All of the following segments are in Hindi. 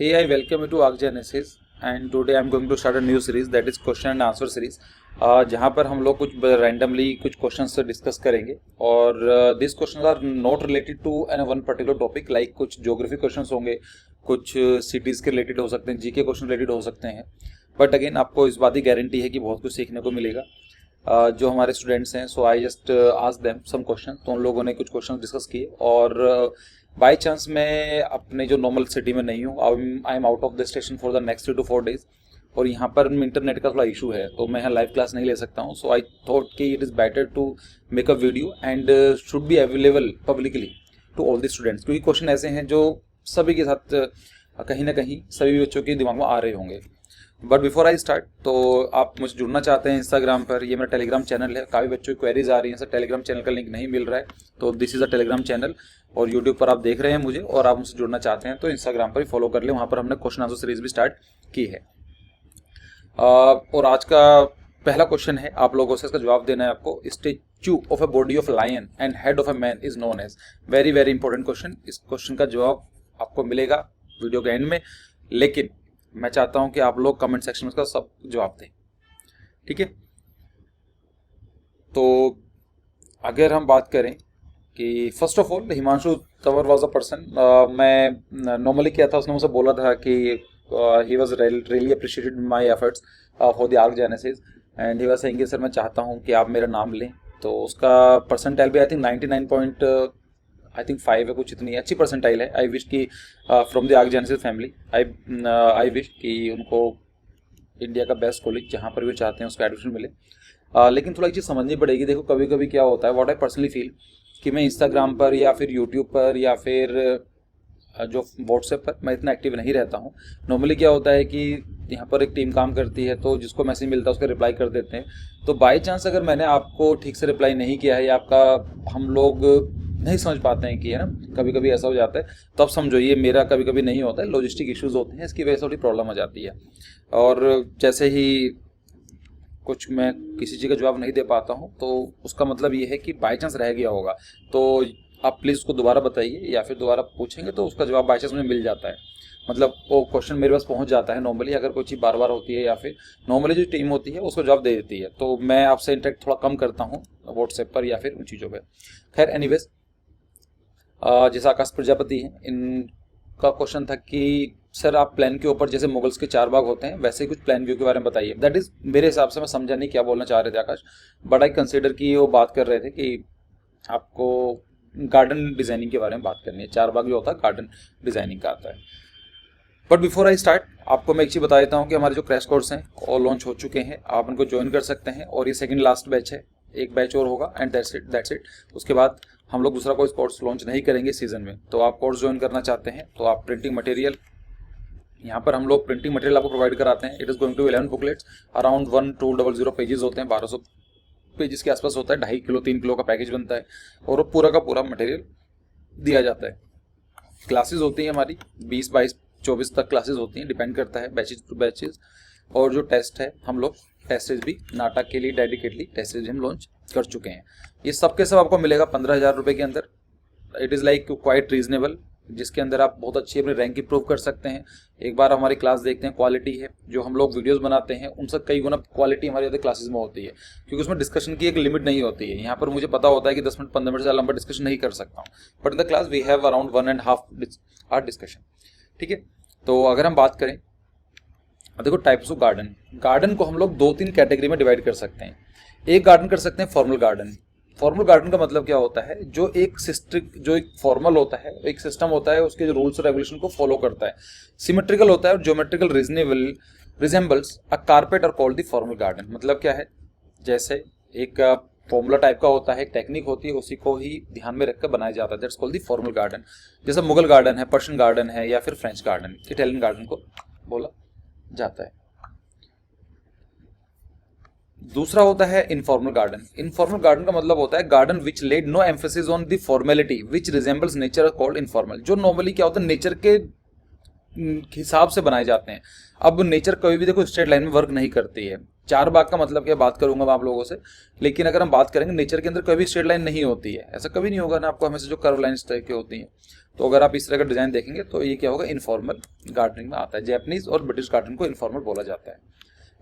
Hey, I welcome you to ArcGenesis and today I'm going to start a new series that is question and answer series जहाँ पर हम लोग कुछ रैंडमली कुछ क्वेश्चंस से डिस्कस करेंगे और this questions are not related to an one particular topic like कुछ ज्योग्राफी क्वेश्चंस होंगे, कुछ सिटीज़ के रिलेटेड हो सकते हैं, जीके क्वेश्चन रिलेटेड हो सकते हैं। बट अगेन आपको इस बात की गारंटी है कि बहुत कुछ सीखने को मिलेगा। जो हमारे स्टूडेंट्स हैं so I just ask them some question, तो उन लोगों ने कुछ क्वेश्चन डिस्कस किए और बाय चांस मैं अपने जो नॉर्मल सिटी में नहीं हूँ, I am out of the station for the next 3 to 4 days और यहाँ पर इंटरनेट का थोड़ा इशू है तो मैं यहाँ लाइव क्लास नहीं ले सकता हूँ। सो आई थॉट कि it is better to make a video and should be available publicly to all the students, क्योंकि क्वेश्चन ऐसे हैं जो सभी के साथ कहीं ना कहीं सभी बच्चों के दिमाग में आ रहे होंगे। बट बिफोर आई स्टार्ट, तो आप मुझे जुड़ना चाहते हैं इंस्टाग्राम पर, ये मेरा टेलीग्राम चैनल है। काफ़ी बच्चों की क्वेरीज आ रही हैं सर टेलीग्राम चैनल का लिंक नहीं मिल रहा है, तो this is a Telegram channel और यूट्यूब पर आप देख रहे हैं मुझे और आप मुझसे जुड़ना चाहते हैं तो इंस्टाग्राम पर ही फॉलो कर लें। वहाँ पर हमने क्वेश्चन आंसर सीरीज भी स्टार्ट की है। और आज का पहला क्वेश्चन है, आप लोगों से इसका जवाब देना है आपको। Statue of a body of lion and head of a man is known as. Very very important question. इस क्वेश्चन का जवाब आपको मिलेगा वीडियो के एंड में, लेकिन मैं चाहता हूं कि आप लोग कमेंट सेक्शन में इसका सब जवाब दें, ठीक है। तो अगर हम बात करें कि first of all Himanshu Tanwar was a person, मैं नॉर्मली क्या था, उसने मुझसे बोला था कि he was really appreciated my efforts for the Arkgenesis and he was saying sir मैं चाहता हूं कि आप मेरा नाम लें। तो उसका परसेंटाइल भी आई थिंक 99.5 है, कुछ इतनी अच्छी परसेंटाइल है। आई विश कि from the Arkgenesis family I wish कि उनको इंडिया का बेस्ट कॉलेज जहाँ पर भी चाहते हैं उसका एडमिशन मिले। लेकिन थोड़ा एक चीज़ समझनी पड़ेगी। देखो कभी कभी क्या होता है, व्हाट आई पर्सनली फील कि मैं इंस्टाग्राम पर या फिर यूट्यूब पर या फिर जो व्हाट्सएप पर मैं इतना एक्टिव नहीं रहता हूँ। नॉर्मली क्या होता है कि यहाँ पर एक टीम काम करती है तो जिसको मैसेज मिलता है उसका रिप्लाई कर देते हैं। तो बाई चांस अगर मैंने आपको ठीक से रिप्लाई नहीं किया है या आपका हम लोग नहीं समझ पाते हैं कि है ना, कभी कभी ऐसा हो जाता है, तो आप समझो ये मेरा कभी कभी नहीं होता है, लॉजिस्टिक इश्यूज होते हैं, इसकी वजह से थोड़ी प्रॉब्लम आ जाती है। और जैसे ही कुछ मैं किसी चीज़ का जवाब नहीं दे पाता हूँ तो उसका मतलब ये है कि बाई चांस रह गया होगा, तो आप प्लीज़ उसको दोबारा बताइए या फिर दोबारा पूछेंगे तो उसका जवाब बाई चांस मुझे मिल जाता है। मतलब वो क्वेश्चन मेरे पास पहुंच जाता है नॉर्मली, अगर कोई चीज़ बार बार होती है या फिर नॉर्मली जो टीम होती है उसको जवाब दे देती है। तो मैं आपसे इंटरेक्ट थोड़ा कम करता हूँ व्हाट्सएप पर या फिर उन चीज़ों पर। खैर एनीवेज, जैसे आकाश प्रजापति हैं, इनका क्वेश्चन था कि सर आप प्लान के ऊपर जैसे मुगल्स के 4 बाग होते हैं वैसे ही कुछ प्लान व्यू के बारे में बताइए। दैट इज मेरे हिसाब से, मैं समझा नहीं क्या बोलना चाह रहे थे आकाश, बट आई कंसिडर कि वो बात कर रहे थे कि आपको गार्डन डिजाइनिंग के बारे में बात करनी है। 4 बाग जो होता है गार्डन डिजाइनिंग का आता है। बट बिफोर आई स्टार्ट, आपको मैं एक चीज़ बता देता हूँ कि हमारे जो क्रैश कोर्स हैं वो लॉन्च हो चुके हैं, आप उनको ज्वाइन कर सकते हैं और ये सेकंड लास्ट बैच है, एक बैच और होगा एंड दैट्स इट। उसके बाद हम लोग दूसरा कोई कोर्स लॉन्च नहीं करेंगे सीजन में। तो आप कोर्स ज्वाइन करना चाहते हैं तो आप प्रिंटिंग मटेरियल, यहाँ पर हम लोग प्रिंटिंग मटेरियल आपको प्रोवाइड कराते हैं। It is going to 11 booklets, around 1200 pages होते हैं, 1200 पेजेस के आसपास होता है। 2.5 किलो 3 किलो का पैकेज बनता है और पूरा का पूरा मटेरियल दिया जाता है। क्लासेस होती हैं हमारी 20, 22, 24 तक क्लासेस होती हैं, डिपेंड करता है बैचेज टू बैचेज। और जो टेस्ट है हम लोग टेस्टेज भी नाटक के लिए डेडिकेटली टेस्टेज हम लॉन्च कर चुके हैं। ये सब के सब आपको मिलेगा 15,000 रुपये के अंदर। It is like quite reasonable, जिसके अंदर आप बहुत अच्छी अपनी रैंक इंप्रूव कर सकते हैं। एक बार हमारी क्लास देखते हैं, क्वालिटी है जो हम लोग वीडियोस बनाते हैं उनसे कई गुना क्वालिटी हमारी अदर क्लासेस में होती है, क्योंकि उसमें डिस्कशन की एक लिमिट नहीं होती है। यहाँ पर मुझे पता होता है कि 10 मिनट 15 मिनट से लंबा डिस्कशन नहीं कर सकता हूँ, but in the class we have around 1.5 hour discussion, ठीक है। तो अगर हम बात करें, देखो टाइप्स ऑफ गार्डन को हम लोग 2-3 कैटेगरी में डिवाइड कर सकते हैं। एक गार्डन कर सकते हैं फॉर्मल गार्डन। फॉर्मल गार्डन का मतलब क्या होता है, जो एक फॉर्मल होता है, एक सिस्टम होता है, उसके जो रूल्स और रेगुलेशन को फॉलो करता है। सिमेट्रिकल होता है और ज्योमेट्रिकल रिजेंबल्स अ कारपेट और कॉल्ड द फॉर्मल गार्डन। मतलब क्या है, जैसे एक फॉर्मूला टाइप का होता है, एक टेक्निक होती है, उसी को ही ध्यान में रखकर बनाया जाता है। That's called the formal garden. जैसे मुगल गार्डन है, पर्शियन गार्डन है या फिर फ्रेंच गार्डन, इटालियन गार्डन को बोला जाता है। दूसरा होता है इनफॉर्मल गार्डन। इनफॉर्मल गार्डन का मतलब होता है garden which laid no emphasis on the formality which resembles nature called informal. जो नॉर्मली क्या होता है, नेचर के हिसाब से बनाए जाते हैं। अब नेचर कभी भी देखो स्ट्रेट लाइन में वर्क नहीं करती है। 4 बाग का मतलब क्या बात करूंगा मैं आप लोगों से, लेकिन अगर हम बात करेंगे नेचर के अंदर कभी स्ट्रेट लाइन नहीं होती है, ऐसा कभी नहीं होगा ना आपको, हमेशा जो कर्व लाइन इस टाइप की होती हैं। तो अगर आप इस तरह का डिज़ाइन देखेंगे तो ये क्या होगा, इनफॉर्मल गार्डनिंग में आता है। जैपनीज और ब्रिटिश गार्डन को इनफॉर्मल बोला जाता है।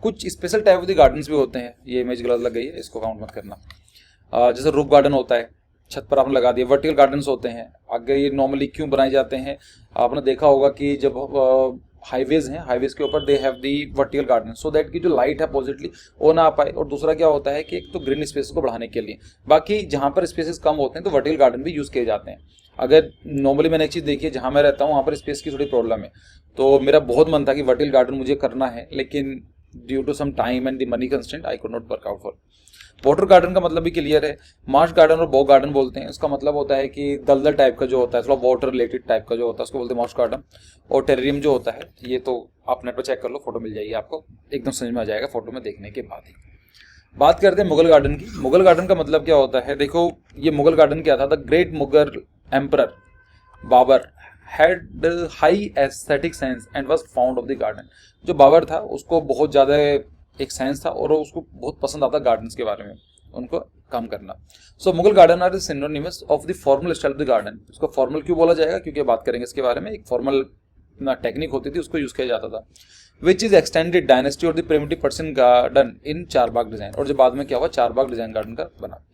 कुछ special type of the gardens भी होते हैं, ये इमेज गलत लग गई है, इसको काउंट मत करना। जैसे रूफ गार्डन होता है, छत पर आपने लगा दिया। वर्टिकल गार्डन्स होते हैं, आगे ये नॉर्मली क्यों बनाए जाते हैं, आपने देखा होगा कि जब हाईवेज हैं, हाईवेज के ऊपर they have the vertical garden so that की जो लाइट है पॉजिटिवली वो ना आ पाए, और दूसरा क्या होता है कि एक तो ग्रीन स्पेस को बढ़ाने के लिए। बाकी जहाँ पर स्पेसेस कम होते हैं तो वर्टिकल गार्डन भी यूज़ किए जाते हैं। अगर नॉर्मली मैंने एक चीज़ देखी है, जहाँ मैं रहता हूँ वहाँ पर स्पेस की थोड़ी प्रॉब्लम है, तो मेरा बहुत मन था कि वर्टिकल गार्डन मुझे करना है, लेकिन due to some time and the money constraint I could not work out for. Water garden का मतलब भी क्लियर है, मार्श गार्डन और बॉग गार्डन बोलते हैं। उसका मतलब होता है कि दलदल टाइप का जो होता है, थोड़ा वाटर रिलेटेड टाइप का जो होता है, उसको बोलते हैं मार्श गार्डन। और टेरेरियम जो होता है, ये तो आप नेट पर चेक कर लो, फोटो मिल जाएगी आपको, एकदम समझ में आ जाएगा फोटो में देखने के बाद ही। बात करते हैं मुगल गार्डन की। मुगल गार्डन का मतलब क्या होता है, देखो ये मुगल गार्डन क्या था, the great Mughal emperor Babur had high aesthetic sense and was fond of the garden. जो बाबर था उसको बहुत ज़्यादा एक साइंस था और उसको बहुत पसंद आता गार्डन्स के बारे में उनको काम करना। So Mughal garden are synonymous of the formal style of the garden. उसको फॉर्मल क्यों बोला जाएगा, क्योंकि बात करेंगे इसके बारे में। एक फॉर्मल टेक्निक होती थी, उसको यूज किया जाता था, विच इज एक्सटेंडेड डायनेस्टी और the primitive person garden in Charbagh design. और जो बाद में क्या हुआ, चारबाग डिजाइन गार्डन का बना।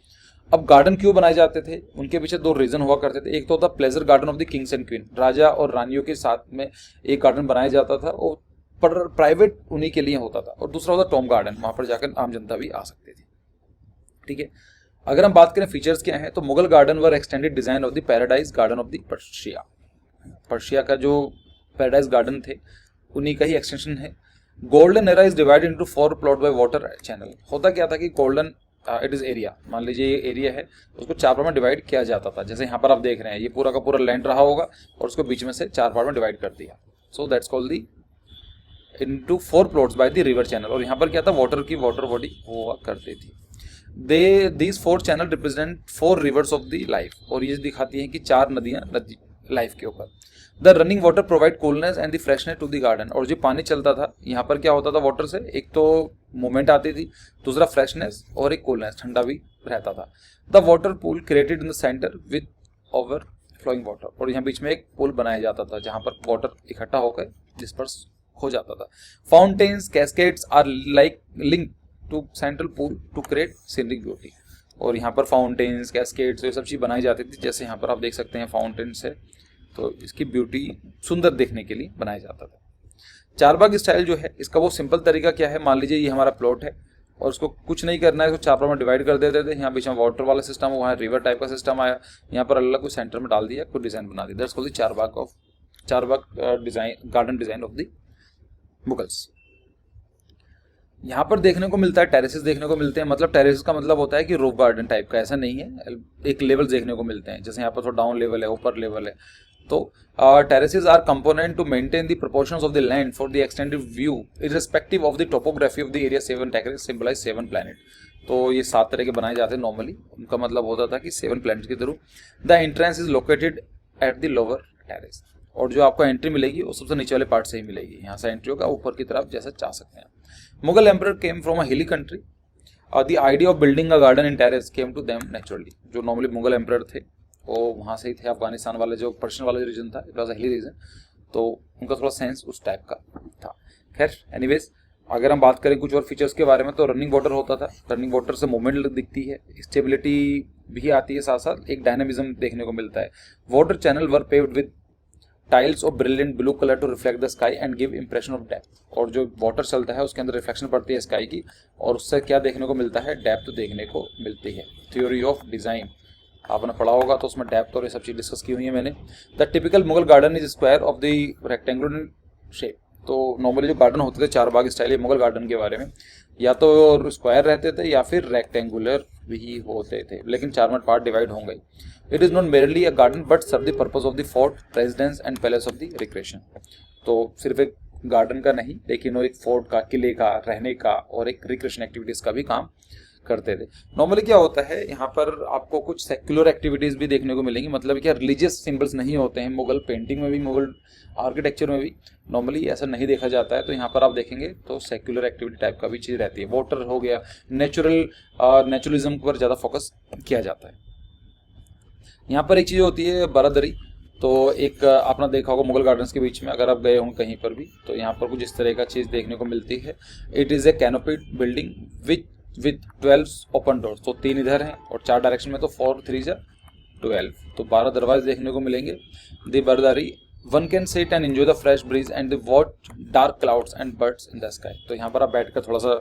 अब गार्डन क्यों बनाए जाते थे, उनके पीछे दो रीजन हुआ करते थे। एक तो होता pleasure garden of the kings and queen, राजा और रानियों के साथ में एक गार्डन बनाया जाता था, और पर प्राइवेट उन्हीं के लिए होता था। और दूसरा होता टॉम गार्डन, वहां पर जाकर आम जनता भी आ सकती थी। ठीक है, अगर हम बात करें फीचर्स क्या हैं, तो Mughal garden were extended design of the paradise garden of the Persia. Persia का जो पैराडाइज गार्डन थे उन्हीं का ही एक्सटेंशन है। Golden era is divided into 4 plot by water channel. होता क्या था कि गोल्डन इट इज एरिया, मान लीजिए ये एरिया है, उसको 4 पार्ट में डिवाइड किया जाता था। जैसे यहाँ पर आप देख रहे हैं, ये पूरा का पूरा लैंड रहा होगा और उसको बीच में से 4 पार्ट में डिवाइड कर दिया। So that's called the into 4 plots by the river channel. और यहाँ पर क्या था, वाटर की वाटर बॉडी हुआ करती थी। These 4 channel represent 4 reverse of the life. और ये दिखाती है कि 4 नदियाँ नदी लाइफ के ऊपर। The running water provide coolness and the freshness to the garden. और जो पानी चलता था यहाँ पर क्या होता था, वाटर से एक तो मूवमेंट आती थी, दूसरा फ्रेशनेस और एक कूलनेस, ठंडा भी रहता था। The water pool created in the centre with overflowing water. और यहाँ बीच में एक पुल बनाया जाता था जहाँ पर वाटर इकट्ठा होकर डिस्पर्स हो जाता था। Fountains cascades are like link to central pool to create scenic beauty. और यहाँ पर फाउंटेन्स कैस्केड्स ये सब चीज़ बनाई जाती थी। जैसे यहाँ पर आप देख सकते हैं फाउंटेन्स है, तो इसकी ब्यूटी सुंदर देखने के लिए बनाया जाता था। चारबाग स्टाइल जो है, इसका वो सिंपल तरीका क्या है, मान लीजिए ये हमारा प्लॉट है और उसको कुछ नहीं करना है, इसको 4 पार्ट में डिवाइड कर देते थे। यहाँ बीच में वाटर वाला सिस्टम, वहाँ रिवर टाइप का सिस्टम आया, यहाँ पर अलग कुछ सेंटर में डाल दिया, कुछ डिजाइन बना दिया। That's called the Charbagh design, garden design of the Mughals. यहाँ पर देखने को मिलता है टेरेसेस देखने को मिलते हैं। मतलब टेरेसेस का मतलब होता है कि रूफ गार्डन टाइप का, ऐसा नहीं है, एक लेवल देखने को मिलते हैं। जैसे यहाँ पर थोड़ा डाउन लेवल है, ऊपर लेवल है। तो terraces are component to maintain the proportions of the land for the extended view irrespective of the topography of the area। 7 terraces symbolize 7 planet। तो ये 7 तरह के बनाए जाते हैं नॉर्मली। उनका मतलब होता था कि 7 प्लैनेट्स के through. The entrance is located at the lower terrace. और जो आपको एंट्री मिलेगी वो सबसे नीचे वाले पार्ट से ही मिलेगी। यहाँ से एंट्री होगा, ऊपर की तरफ जैसा चाह सकते हैं। Mughal emperor came from a hilly country और the idea of building a garden in terrace came to them naturally. जो नॉर्मली मुगल एम्परर थे वो वहाँ से ही थे, अफगानिस्तान वाले जो पर्शियन वाला जो रीजन था, it was a hilly region, तो उनका थोड़ा सेंस उस टाइप का था। खैर एनीवेज, अगर हम बात करें कुछ और फीचर्स के बारे में, तो रनिंग वाटर होता था। रनिंग वाटर से मूवमेंट दिखती है, स्टेबिलिटी भी आती है, साथ साथ एक डायनामिज्म देखने को मिलता है। Water channel were paved with tiles of brilliant blue colour to reflect the sky and give impression of depth. और जो वाटर चलता है उसके अंदर रिफ्लेक्शन पड़ती है स्काई की, और उससे क्या देखने को मिलता है, डेप्थ देखने को मिलती है। थ्योरी ऑफ डिजाइन आपने पढ़ा होगा, तो उसमें डेप्थ और ये सब चीज डिस्कस की हुई है मैंने। The typical Mughal garden is square of the rectangular shape. तो नॉर्मली जो गार्डन होते थे चारबाग स्टाइल मुगल गार्डन के बारे में, या तो स्क्वायर रहते थे या फिर रेक्टेंगुलर भी होते थे, लेकिन 4 पार्ट डिवाइड होंगे। It is not merely a garden but serve the purpose of the fort residence and palace of the recreation. तो सिर्फ एक गार्डन का नहीं, लेकिन वो एक फोर्ट का, किले का, रहने का और एक रिक्रिएशन एक्टिविटीज का भी काम करते थे। नॉर्मली क्या होता है, यहाँ पर आपको कुछ सेक्युलर एक्टिविटीज भी देखने को मिलेंगी। मतलब क्या रिलीजियस सिंबल्स नहीं होते हैं मुगल पेंटिंग में भी, मुगल आर्किटेक्चर में भी नॉर्मली ऐसा नहीं देखा जाता है। तो यहाँ पर आप देखेंगे तो सेक्युलर एक्टिविटी टाइप का भी चीज़ रहती है। वाटर हो गया, नेचुरलिज्म पर ज़्यादा फोकस किया जाता है। यहाँ पर एक चीज़ होती है बारादरी। तो एक आपने देखा होगा मुगल गार्डन्स के बीच में अगर आप गए हों कहीं पर भी, तो यहाँ पर कुछ इस तरह का चीज़ देखने को मिलती है। It is a canopied building with 12 open doors, तो 3 इधर हैं और 4 डायरेक्शन में, तो 4 3 12, तो 12 दरवाजे देखने को मिलेंगे। The Baradari, one can sit and enjoy the fresh breeze and the watch dark clouds and birds in the sky, तो यहाँ पर आप बैठकर थोड़ा सा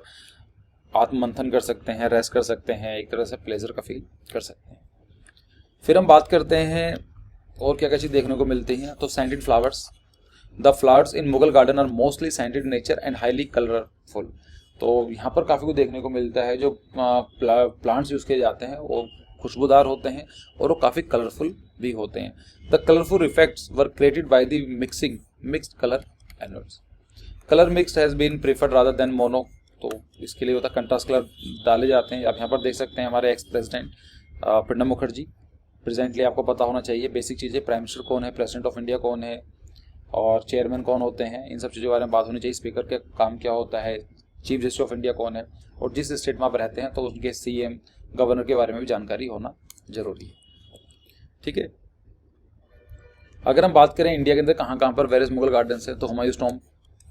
आत्ममंथन कर सकते हैं, रेस्ट कर सकते हैं, एक तरह से प्लेजर का फील कर सकते हैं। फिर हम बात करते हैं और क्या क्या चीज़ देखने को मिलती हैं, तो scented flowers, the flowers in Mughal garden are mostly scented nature and highly colourful, तो यहाँ पर काफ़ी कुछ देखने को मिलता है। जो प्लांट्स यूज़ किए जाते हैं वो खुशबूदार होते हैं और वो काफ़ी कलरफुल भी होते हैं। The colourful effects were created by the mixed colour anodes, colour mix has been preferred rather than mono, तो इसके लिए होता है कंट्रास्ट कलर डाले जाते हैं। आप यहाँ पर देख सकते हैं हमारे ex president Pranab Mukherjee, presently आपको पता होना चाहिए बेसिक चीज़ें, प्राइम मिनिस्टर कौन है, प्रेसिडेंट ऑफ इंडिया कौन है और चेयरमैन कौन होते हैं, इन सब चीज़ों के बारे में बात होनी चाहिए। स्पीकर का काम क्या होता है, चीफ जस्टिस ऑफ इंडिया कौन है, और जिस स्टेट में आप रहते हैं तो उनके सीएम गवर्नर के बारे में भी जानकारी होना जरूरी है। ठीक है, अगर हम बात करें इंडिया के अंदर कहाँ कहाँ पर वेरियस मुगल गार्डन्स हैं, तो हुमायूं टॉम्ब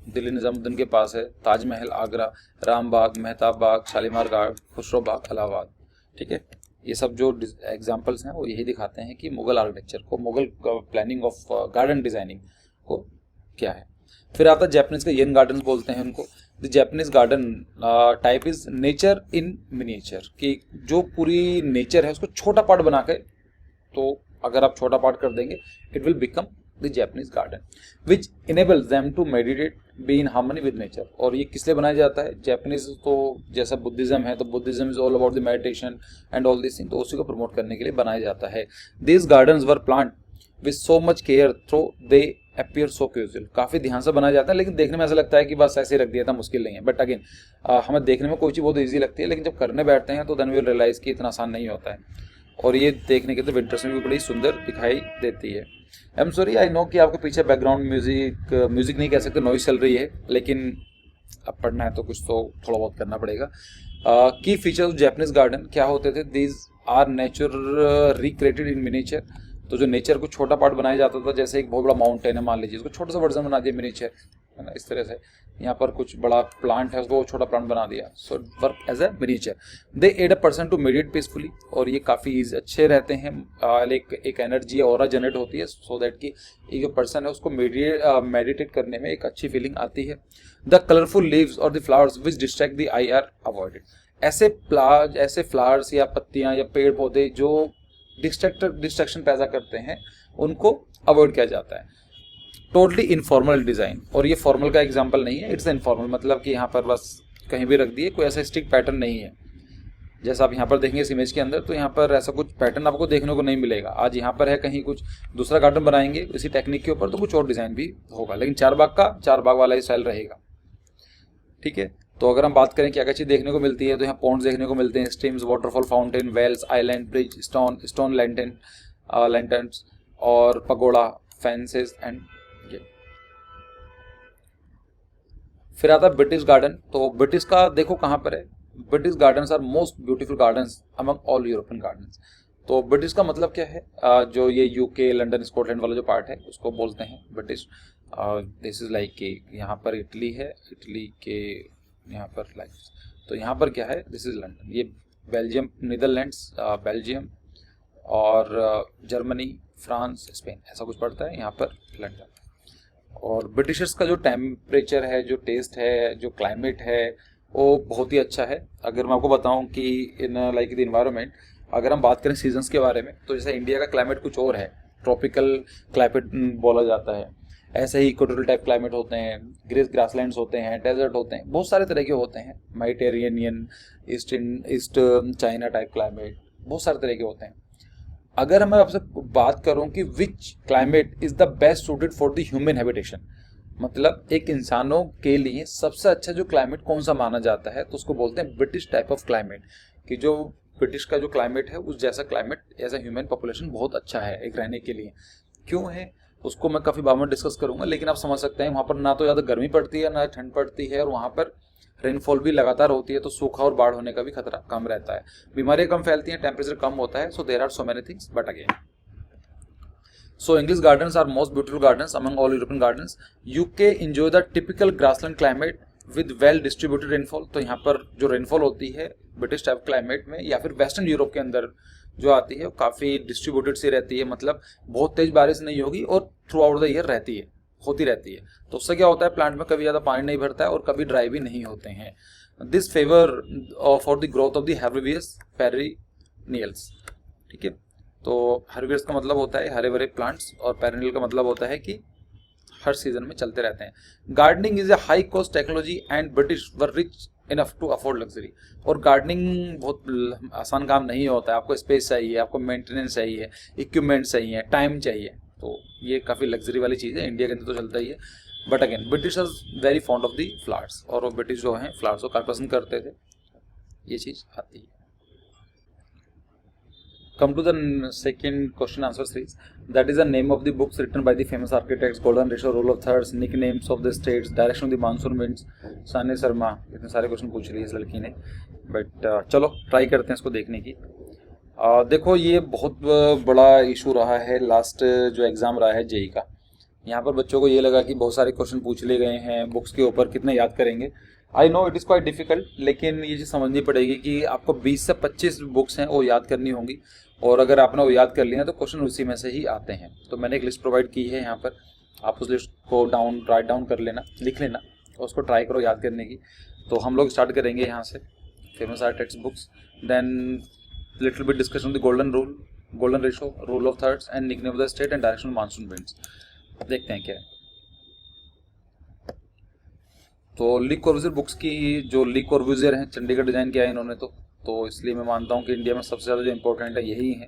दिल्ली निजामुद्दीन के पास है, ताजमहल आगरा, राम बाग, मेहताब बाग, शालीमार बाग, खुसरो बाग इलाहाबाद। ठीक है, ये सब जो एग्जाम्पल्स हैं वो यही दिखाते हैं कि मुगल आर्किटेक्चर को, Mughal planning of garden designing को क्या है। फिर आता है जापानीज का येन गार्डन बोलते हैं उनको। The Japanese garden type is nature in miniature, कि जो पूरी नेचर है उसको छोटा पार्ट बना के, तो अगर आप छोटा पार्ट कर देंगे it will become the Japanese garden which enables them to meditate, be in harmony with nature. और ये किस लिए बनाया जाता है, जापानीज तो जैसा बुद्धिज्म है, तो Buddhism is all about the meditation and all this thing, तो उसी को प्रमोट करने के लिए बनाया जाता है। This gardens were plant with so much care though they appear so casual, काफ़ी ध्यान से बनाया जाता है, लेकिन देखने में ऐसा लगता है कि बस ऐसे ही रख दिया था, मुश्किल नहीं है। बट अगेन हमें देखने में कोई चीज़ बहुत ईजी लगती है, लेकिन जब करने बैठते हैं तो देन वी विल रियलाइज कि इतना आसान नहीं होता है। और ये देखने के तो विंटर्स में भी बड़ी सुंदर दिखाई देती है। I am sorry, I know कि आपके पीछे बैकग्राउंड म्यूजिक नहीं कह सकते, नॉइज चल रही है, लेकिन अब पढ़ना है तो कुछ तो थोड़ा बहुत करना पड़ेगा। की फीचर्स जैपनीज गार्डन क्या होते थे, these are nature recreated in miniature, तो जो नेचर को छोटा पार्ट बनाया जाता था, जैसे एक बहुत बड़ा माउंटेन है मान लीजिए, उसको छोटा सा वर्जन बना दिया मिनिएचर, है ना, इस तरह से। यहाँ पर कुछ बड़ा प्लांट है, उसको छोटा प्लांट बना दिया, so work as a miniature. They aid a person to meditate peacefully, और ये काफ़ी अच्छे रहते हैं, एक एनर्जी ऑरा जनरेट होती है, सो दैट कि एक जो पर्सन है उसको मेडिटेट करने में एक अच्छी फीलिंग आती है। द कलरफुल लीव्स और the flowers which distract the I R avoided, ऐसे फ्लावर्स या पत्तियाँ या पेड़ पौधे जो डिस्ट्रैक्शन पैदा करते हैं उनको अवॉइड किया जाता है। टोटली इनफॉर्मल डिज़ाइन, और ये फॉर्मल का एग्जांपल नहीं है, इट्स इनफॉर्मल, मतलब कि यहाँ पर बस कहीं भी रख दिए, कोई ऐसा स्ट्रिक्ट पैटर्न नहीं है। जैसा आप यहाँ पर देखेंगे इस इमेज के अंदर, तो यहाँ पर ऐसा कुछ पैटर्न आपको देखने को नहीं मिलेगा। आज यहाँ पर है, कहीं कुछ दूसरा गार्डन बनाएंगे इसी टेक्निक के ऊपर तो कुछ और डिज़ाइन भी होगा, लेकिन चार बाग वाला ही स्टाइल रहेगा। ठीक है, तो अगर हम बात करें क्या क्या चीज़ देखने को मिलती है, तो यहाँ पॉन्ड्स देखने को मिलते हैं, streams, waterfall, fountain, wells, island, bridge, stone lanterns और पगोड़ा, फेंसेस एंड ये। फिर आता है ब्रिटिश गार्डन, तो ब्रिटिश का देखो कहाँ पर है, British gardens are most beautiful gardens among all European gardens. तो ब्रिटिश का मतलब क्या है, जो ये यूके, लंदन, स्कॉटलैंड वाला जो पार्ट है उसको बोलते हैं ब्रिटिश। दिस इज लाइक कि यहाँ पर इटली है, इटली के यहाँ पर लाइक, तो यहाँ पर क्या है, दिस इज लंदन, ये बेल्जियम, नीदरलैंड्स, बेल्जियम और जर्मनी, फ्रांस, स्पेन, ऐसा कुछ पड़ता है, यहाँ पर लंदन। और ब्रिटिशर्स का जो टेम्परेचर है, जो टेस्ट है, जो क्लाइमेट है, वो बहुत ही अच्छा है। अगर मैं आपको बताऊं कि इन लाइक द इन्वायरमेंट, अगर हम बात करें सीजन्स के बारे में, तो जैसे इंडिया का क्लाइमेट कुछ और है, ट्रॉपिकल क्लाइमेट बोला जाता है, ऐसे ही इक्वेटोरियल टाइप क्लाइमेट होते हैं, ग्रासलैंड्स होते हैं, डेजर्ट होते हैं, बहुत सारे तरह के होते हैं, Mediterranean, east China type climate, बहुत सारे तरह के होते हैं। अगर मैं आपसे बात करूं कि which climate is the best suited for the human habitation, मतलब एक इंसानों के लिए सबसे अच्छा जो क्लाइमेट कौन सा माना जाता है, तो उसको बोलते हैं ब्रिटिश टाइप ऑफ क्लाइमेट, कि जो ब्रिटिश का जो क्लाइमेट है उस जैसा climate as a human population बहुत अच्छा है एक रहने के लिए। क्यों है उसको मैं काफ़ी बाद में डिस्कस करूंगा, लेकिन आप समझ सकते हैं वहाँ पर ना तो ज़्यादा गर्मी पड़ती है ना ठंड पड़ती है, और वहाँ पर रेनफॉल भी लगातार होती है, तो सूखा और बाढ़ होने का भी खतरा कम रहता है, बीमारियाँ कम फैलती हैं, टेम्परेचर कम होता है, so there are so many things. But again So English gardens are most beautiful gardens among all European gardens. UK enjoy the typical grassland climate with well distributed rainfall. तो यहाँ पर जो रेनफॉल होती है ब्रिटिश टाइप क्लाइमेट में या फिर वेस्टर्न यूरोप के अंदर जो आती है वो काफ़ी डिस्ट्रीब्यूटेड सी रहती है, मतलब बहुत तेज बारिश नहीं होगी और थ्रू आउट द ईयर रहती है, होती रहती है। तो उससे क्या होता है, प्लांट में कभी ज़्यादा पानी नहीं भरता है और कभी ड्राई भी नहीं होते हैं। This favour for the growth of the herbaceous perennials. ठीक है, तो हर्बियर्स का मतलब होता है हरे भरे प्लांट्स और पेरेनियल का मतलब होता है कि हर सीजन में चलते रहते हैं। Gardening is a high cost technology and British were rich enough to afford luxury. और गार्डनिंग बहुत आसान काम नहीं होता है, आपको स्पेस चाहिए, आपको मेंटेनेंस चाहिए, इक्विपमेंट चाहिए, टाइम चाहिए, तो ये काफ़ी लग्जरी वाली चीज़ है। इंडिया के अंदर तो चलता ही है, but again British is very fond of the flowers, और वो ब्रिटिश जो हैं फ्लावर्स को काफ़ी पसंद करते थे, ये चीज़ आती है। Come to the second question answer series. That is the name of the books written by the famous architects, Golden Ratio, Rule of Thirds, Nicknames of the States, Direction of the Monsoon Winds, साने शर्मा। इतने सारे क्वेश्चन पूछ लिए इस लड़की ने, बट चलो ट्राई करते हैं इसको देखने की। देखो ये बहुत बड़ा इशू रहा है लास्ट जो एग्ज़ाम रहा है जेई का। यहाँ पर बच्चों को ये लगा कि बहुत सारे क्वेश्चन पूछ लिए गए हैं बुक्स के ऊपर, कितने याद करेंगे। I know it is quite difficult, लेकिन ये चीज़ समझनी पड़ेगी कि आपको 20 से 25 बुक्स हैं वो याद करनी होंगी, और अगर आपने वो याद कर लिया तो क्वेश्चन उसी में से ही आते हैं। तो मैंने एक लिस्ट प्रोवाइड की है यहाँ पर, आप उस लिस्ट को राइट डाउन कर लेना, लिख लेना और उसको ट्राई करो याद करने की। तो हम लोग स्टार्ट करेंगे यहाँ से famous art text books, then little bit discussion the golden rule, golden ratio, rule of thirds and nickname of the state and direction of monsoon winds. देखते हैं क्या है। तो ली कॉर्बूजियर बुक्स की, जो ली कॉर्बूजियर हैं चंडीगढ़ डिज़ाइन किया है इन्होंने, तो इसलिए मैं मानता हूँ कि इंडिया में सबसे ज़्यादा जो इंपॉर्टेंट है यही है।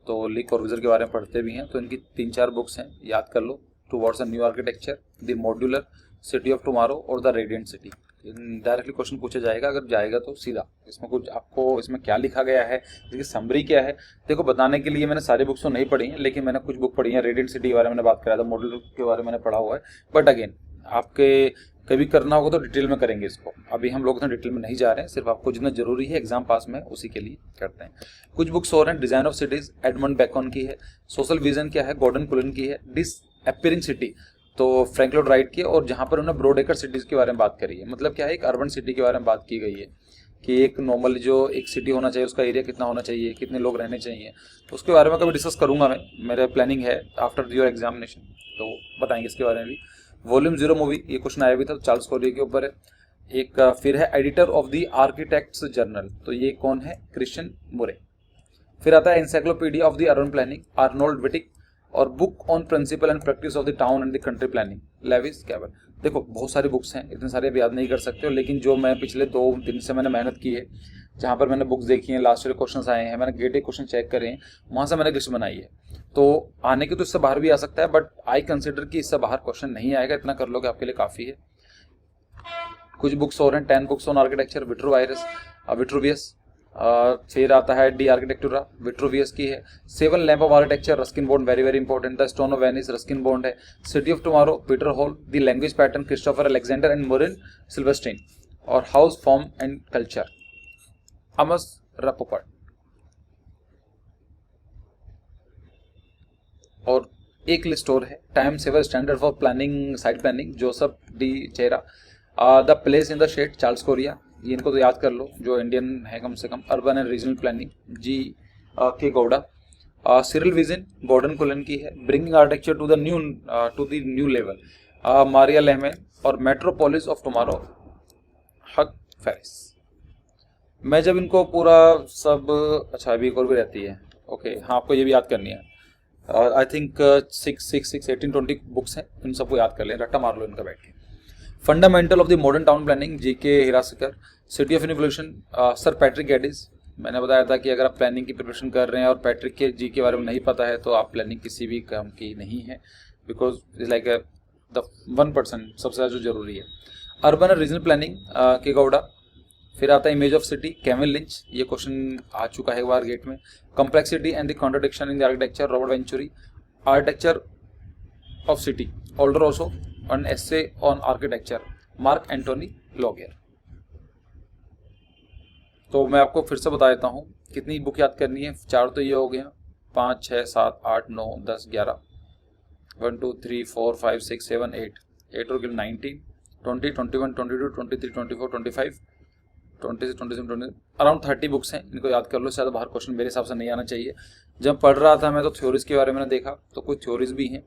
तो ली कॉर्बूजियर के बारे में पढ़ते भी हैं, तो इनकी 3-4 बुक्स हैं, याद कर लो। Towards a new architecture, the modular, city of tomorrow और the radiant city. Directly question पूछा जाएगा, अगर जाएगा तो सीधा। इसमें कुछ आपको इसमें क्या लिखा गया है, इसकी समरी क्या है, देखो बताने के लिए मैंने सारी बुक्स तो नहीं पढ़ी हैं, लेकिन मैंने कुछ बुक पढ़ी हैं। रेडिएंट सिटी के बारे में मैंने बात करा था, मॉड्यूलर के बारे में मैंने पढ़ा हुआ है, बट अगेन आपके कभी करना होगा तो डिटेल में करेंगे इसको। अभी हम लोग इतना डिटेल में नहीं जा रहे हैं, सिर्फ आपको जितना जरूरी है एग्जाम पास में उसी के लिए करते हैं। कुछ बुक्स और हैं, design of cities Edmund Bacon की है, सोशल विजन क्या है गॉर्डन कुलन की है, डिसअपीयरिंग सिटी तो फ्रैंक लॉयड राइट की है, और जहाँ पर उन्होंने ब्रॉड एक्रे सिटीज के बारे में बात करी है। मतलब क्या है, एक अर्बन सिटी के बारे में बात की गई है कि एक नॉर्मल जो एक सिटी होना चाहिए उसका एरिया कितना होना चाहिए, कितने लोग रहने चाहिए, तो उसके बारे में कभी डिस्कस करूंगा मैं, मेरा प्लानिंग है आफ्टर योर एग्जामिनेशन, तो बताएंगे इसके बारे में भी। वॉल्यूम 0 मूवी, ये क्वेश्चन आया भी था, चार्ल्स कोरियर के ऊपर है। एक फिर है editor of the architects journal, तो ये कौन है, क्रिश्चियन मुरे। फिर आता है encyclopedia of the urban planning, Arnold Whittick, और book on principle and practice of the town and the country planning, Lewis Keeble. देखो बहुत सारी बुक्स हैं, इतने सारे आप याद नहीं कर सकते हो, लेकिन जो मैं पिछले 2 दिन से मैंने मेहनत की है, जहाँ पर मैंने बुक्स देखी हैं, लास्ट ईयर क्वेश्चन आए हैं, मैंने गेटे क्वेश्चन चेक करे हैं, वहाँ से मैंने लिस्ट बनाई है। तो आने की तो इससे बाहर भी आ सकता है, बट आई कंसिडर कि इससे बाहर क्वेश्चन नहीं आएगा, इतना कर लोगे आपके लिए काफ़ी है। कुछ बुक्स और हैं, 10 बुक्स ऑन आर्किटेक्चर, विट्रूवियस। फिर आता है डी आर्किटेक्टुरा, विट्रूवियस की है। 7 lamp of architecture, Ruskin Bond, very very important. The stone of Venice, Ruskin Bond है। City of tomorrow, Peter Hall. The language pattern, Christopher Alexander and Murray Silverstein. और house form and culture, Amos Rapoport. और एक लिस्ट और है, time saver standard for planning, site planning, Joseph De Chiara. The place in the shade, Charles Correa, ये इनको तो याद कर लो, जो इंडियन है कम से कम। Urban and regional planning, G K Gowda. Cyril vision, Gordon Cullen की है। Bringing architecture to the new level, Maria Lehman. और metropolis of tomorrow, Hugh Ferriss. मैं जब इनको पूरा सब, अच्छा अभी एक और भी रहती है, ओके हाँ आपको ये भी याद करनी है। आई थिंक 6 18 20 बुक्स हैं, इन सबको याद कर लें, रट्टा मार लो इनका बैठ के। Fundamental of the modern town planning, GK Hiraskar. City of involution, sir Patrick Geddes. मैंने बताया था कि अगर आप प्लानिंग की प्रिपरेशन कर रहे हैं और पैट्रिक के जी के बारे में नहीं पता है तो आप प्लानिंग किसी भी काम की नहीं है, बिकॉज इज लाइक द 1% सबसे ज़्यादा जो जरूरी है। अर्बन एंड रीजनल प्लानिंग, के गौड़ा। फिर आता है image of city, Kevin Lynch, ये क्वेश्चन आ चुका है एक बार गेट में। Complexity and the contradiction in the architecture, Robert Venturi. Architecture of city, Aldo Rossi. An essay on architecture, Marc Antoine Laugier. तो मैं आपको फिर से बता देता हूँ कितनी बुक याद करनी है। 4 तो ये हो गया, 5 6 7 8 9 10 11, 1 2 3 4 5 6 7 8 8 और 19 20 21 22 23 24 25 26 27 20 अराउंड 30 बुक्स हैं, इनको याद कर लो। शायद बाहर क्वेश्चन मेरे हिसाब से नहीं आना चाहिए। जब पढ़ रहा था मैं तो थ्योरीज के बारे में मैंने देखा, तो कुछ थ्योरीज भी हैं,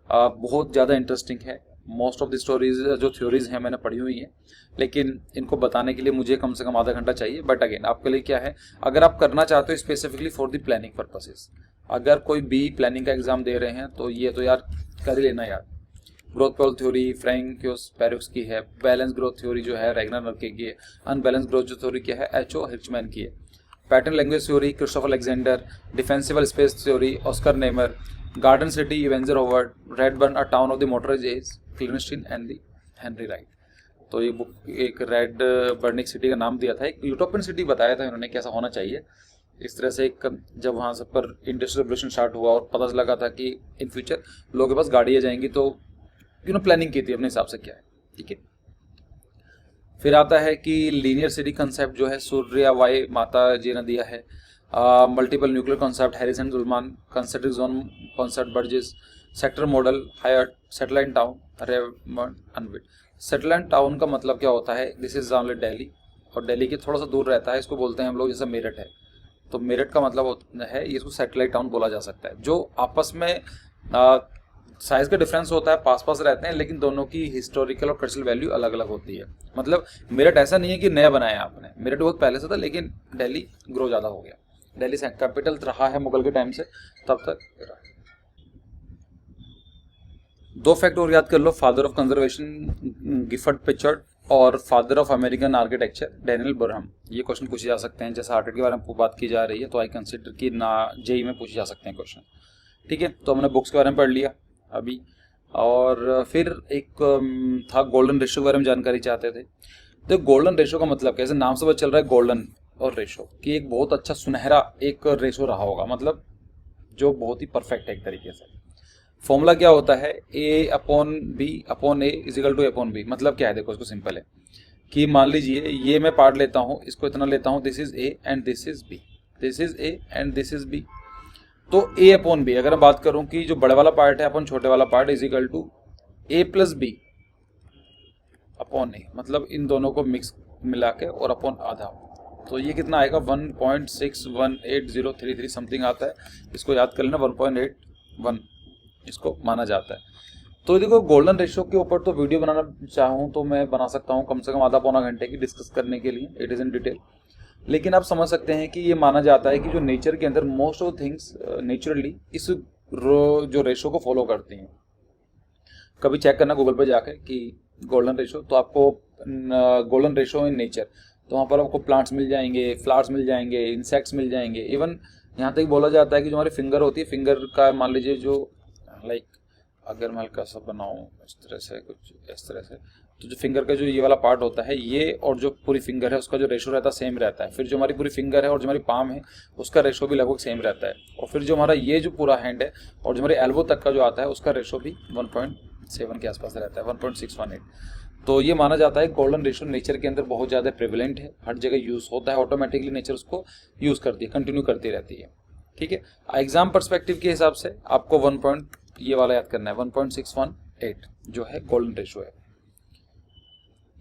बहुत ज़्यादा इंटरेस्टिंग है। मोस्ट ऑफ द स्टोरीज जो थ्योरीज हैं मैंने पढ़ी हुई हैं, लेकिन इनको बताने के लिए मुझे कम से कम आधा घंटा चाहिए। बट अगेन आपके लिए क्या है, अगर आप करना चाहते हो specifically for the planning purposes, अगर कोई बी प्लानिंग का एग्जाम दे रहे हैं तो ये तो यार कर ही लेना यार। ग्रोथ पॉल थ्योरी फ्रैंकियोस पेरेक्स की है, बैलेंस ग्रोथ थ्योरी जो है रैगनर नर्के की है, अनबैलेंस ग्रोथ जो थ्योरी क्या है एचओ हिचमैन की है, pattern language theory Christopher Alexander, defensible space theory Oscar Newman, garden city Ebenezer Howard, Radburn a town of the motorised age Clarence Stein and the Henry Wright. तो ये बुक एक रेड बर्निंग सिटी का नाम दिया था, एक यूटोपियन सिटी बताया था इन्होंने कैसा होना चाहिए। इस तरह से एक जब वहाँ सब पर इंडस्ट्रियल रेवोल्यूशन स्टार्ट हुआ और पता लगा था कि इन फ्यूचर लोगों के पास गाड़ियाँ जाएंगी, तो प्लानिंग की थी अपने हिसाब से क्या है, ठीक है। फिर आता है कि लीनियर सिटी कंसेप्ट जो है सूर्या वाई माता जी ने दिया है, multiple nuclear concept Harrison Ullman, concentric zone concept Burgess, sector model Hoyt, satellite town Raymond Unwin. Satellite town का मतलब क्या होता है, दिस इज ओनली दिल्ली, और दिल्ली के थोड़ा सा दूर रहता है, इसको बोलते हैं हम लोग जैसे मेरठ है, तो मेरठ का मतलब है इसको सैटेलाइट टाउन बोला जा सकता है। जो आपस में साइज का डिफरेंस होता है, पास पास रहते हैं, लेकिन दोनों की हिस्टोरिकल और कल्चरल वैल्यू अलग अलग होती है। मतलब मेरठ ऐसा नहीं है कि नया बनाया आपने, मेरठ बहुत पहले से था, लेकिन दिल्ली ग्रो ज़्यादा हो गया। दिल्ली से कैपिटल रहा है मुगल के टाइम से तब तक। दो फैक्ट और याद कर लो, फादर ऑफ कंजर्वेशन गिफर्ड पिचर्ड और father of American architecture Daniel Barham. ये क्वेश्चन पूछे जा सकते हैं, जैसे हार्टेड के बारे में बात की जा रही है तो आई कंसिडर कि ना जेई में पूछे जा सकते हैं क्वेश्चन, ठीक है। तो हमने बुक्स के बारे में पढ़ लिया अभी, और फिर एक था गोल्डन रेशो के बारे में जानकारी चाहते थे। तो गोल्डन रेशो का मतलब कैसे, नाम से पता चल रहा है गोल्डन और रेशो कि एक बहुत अच्छा सुनहरा एक रेशो रहा होगा, मतलब जो बहुत ही परफेक्ट है एक तरीके से। फॉर्मूला क्या होता है, A upon B upon A is equal to A upon B. मतलब क्या है, देखो इसको सिंपल है कि मान लीजिए ये मैं पार्ट लेता हूँ, इसको इतना लेता हूँ, this is A and this is B, this is A and this is B. तो ए अपॉन बी अगर मैं बात करूं कि जो बड़े वाला पार्ट है अपन छोटे वाला part is equal to A plus B upon A, मतलब इन दोनों को मिक्स मिला के और अपॉन आधा, तो ये कितना आएगा 1.618033 समथिंग आता है। इसको याद कर लेना, 1.81 इसको माना जाता है। तो देखो गोल्डन रेशियो के ऊपर तो वीडियो बनाना चाहूँ तो मैं बना सकता हूँ कम से कम आधा पौना घंटे की डिस्कस करने के लिए, इट इज़ इन डिटेल। लेकिन आप समझ सकते हैं कि ये माना जाता है कि जो नेचर के अंदर मोस्ट ऑफ थिंग्स नेचुरली इस जो रेशो को फॉलो करती हैं। कभी चेक करना गूगल पर जाकर कि गोल्डन रेशो, तो आपको गोल्डन रेशो इन नेचर, तो वहाँ पर आपको प्लांट्स मिल जाएंगे, फ्लावर्स मिल जाएंगे, इंसेक्ट्स मिल जाएंगे। इवन यहाँ तक बोला जाता है कि जो हमारी फिंगर होती है, फिंगर का मान लीजिए जो लाइक अगर मैं हल्का सा बनाऊँ इस तरह से, कुछ इस तरह से, तो जो फिंगर का जो ये वाला पार्ट होता है ये और जो पूरी फिंगर है उसका जो रेशो रहता है सेम रहता है। फिर जो हमारी पूरी फिंगर है और जो हमारी पाम है उसका रेशो भी लगभग सेम रहता है। और फिर जो हमारा ये जो पूरा हैंड है और जो हमारे एल्बो तक का जो आता है उसका रेशो भी 1.7 के आसपास रहता है, 1.618। तो ये माना जाता है गोल्डन रेशो नेचर के अंदर बहुत ज़्यादा प्रेवलेंट है, हर जगह यूज़ होता है, ऑटोमेटिकली नेचर उसको यूज़ करती है, कंटिन्यू करती रहती है, ठीक है। एग्जाम पर्सपेक्टिव के हिसाब से आपको 1. ये वाला याद करना है, 1.618 जो है गोल्डन रेशो है।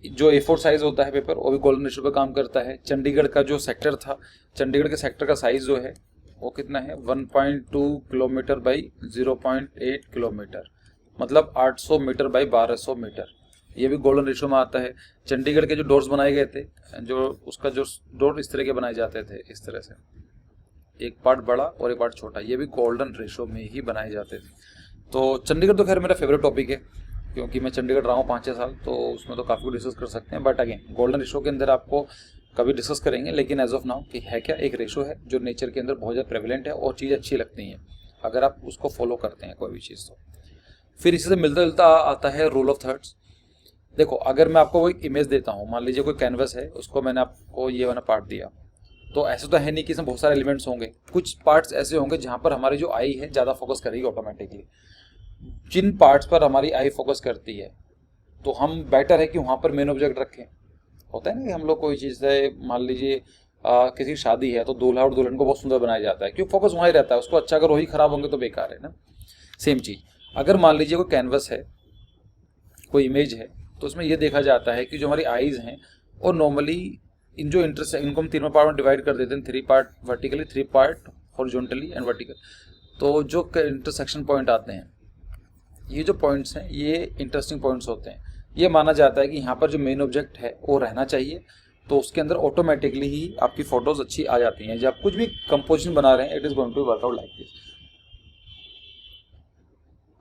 जो A4 साइज होता है पेपर वो भी गोल्डन रेशो पे काम करता है। चंडीगढ़ का जो सेक्टर था, चंडीगढ़ के सेक्टर का साइज जो है वो कितना है, 1.2 किलोमीटर बाई 0.8 किलोमीटर, मतलब 800 मीटर बाई 1200 मीटर। ये भी गोल्डन रेशो में आता है। चंडीगढ़ के जो डोर्स बनाए गए थे, जो उसका जो डोर इस तरह के बनाए जाते थे, इस तरह से एक पार्ट बड़ा और एक पार्ट छोटा, ये भी गोल्डन रेशो में ही बनाए जाते थे। तो चंडीगढ़ तो खैर मेरा फेवरेट टॉपिक है क्योंकि मैं चंडीगढ़ रहा हूँ 5-6 साल, तो उसमें तो काफ़ी कुछ डिस्कस कर सकते हैं। बट अगेन गोल्डन रेशो के अंदर आपको कभी डिस्कस करेंगे, लेकिन एज ऑफ नाउ कि है क्या, एक रेशो है जो नेचर के अंदर बहुत ज़्यादा प्रेवलेंट है और चीज़ अच्छी लगती हैं अगर आप उसको फॉलो करते हैं कोई भी चीज़। तो फिर इसी से मिलता जुलता आता है रूल ऑफ थर्ड्स। देखो अगर मैं आपको कोई इमेज देता हूँ, मान लीजिए कोई कैनवस है, उसको मैंने आपको ये वाला पार्ट दिया, तो ऐसा तो है नहीं कि इसमें बहुत सारे एलिमेंट्स होंगे, कुछ पार्ट्स ऐसे होंगे जहाँ पर हमारी जो आई है ज़्यादा फोकस करेगी ऑटोमेटिकली। जिन पार्ट्स पर हमारी आई फोकस करती है तो हम बेटर है कि वहाँ पर मेन ऑब्जेक्ट रखें। होता है ना कि हम लोग कोई चीज़ है, मान लीजिए किसी की शादी है तो दूल्हा और दुल्हन को बहुत सुंदर बनाया जाता है, क्यों, फोकस वहाँ ही रहता है। उसको अच्छा अगर वही खराब होंगे तो बेकार है ना। सेम चीज़ अगर मान लीजिए कोई कैनवस है, कोई इमेज है, तो उसमें ये देखा जाता है कि जो हमारी आईज हैं और नॉर्मली इन जो इनको हम तीनों पार्ट में डिवाइड कर देते हैं, 3 part vertically, 3 part horizontally and vertical. तो जो इंटरसेक्शन पॉइंट आते हैं, ये जो पॉइंट्स हैं ये इंटरेस्टिंग पॉइंट्स होते हैं। ये माना जाता है कि यहाँ पर जो मेन ऑब्जेक्ट है वो रहना चाहिए, तो उसके अंदर ऑटोमेटिकली ही आपकी फोटोज अच्छी आ जाती हैं। जब आप कुछ भी कंपोजिशन बना रहे हैं, it is going to work out like this.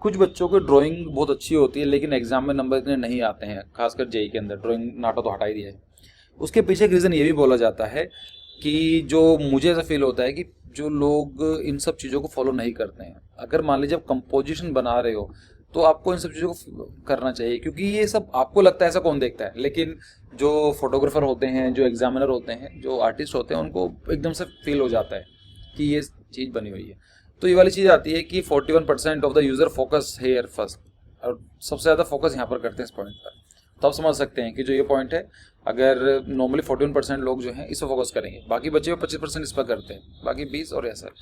कुछ बच्चों की ड्राइंग बहुत अच्छी होती है लेकिन एग्जाम में नंबर इतने नहीं आते हैं, खासकर जेई के अंदर। ड्राइंग नाटा तो हटा ही दिया है। उसके पीछे एक रीज़न ये भी बोला जाता है कि जो मुझे ऐसा फील होता है कि जो लोग इन सब चीज़ों को फॉलो नहीं करते हैं। अगर मान लीजिए आप कंपोजिशन बना रहे हो तो आपको इन सब चीज़ों को करना चाहिए, क्योंकि ये सब आपको लगता है ऐसा कौन देखता है, लेकिन जो फोटोग्राफर होते हैं, जो एग्जामिनर होते हैं, जो आर्टिस्ट होते हैं, उनको एकदम से फील हो जाता है कि ये चीज़ बनी हुई है। तो ये वाली चीज़ आती है कि 41% of the user focus hair first, और सबसे ज़्यादा फोकस यहाँ पर करते हैं इस पॉइंट पर। तो आप समझ सकते हैं कि जो ये पॉइंट है, अगर नॉर्मली 41% लोग जो हैं इस पर फोकस करेंगे, बाकी बचे हुए 25% इस पर करते हैं, बाकी 20 और ऐसा।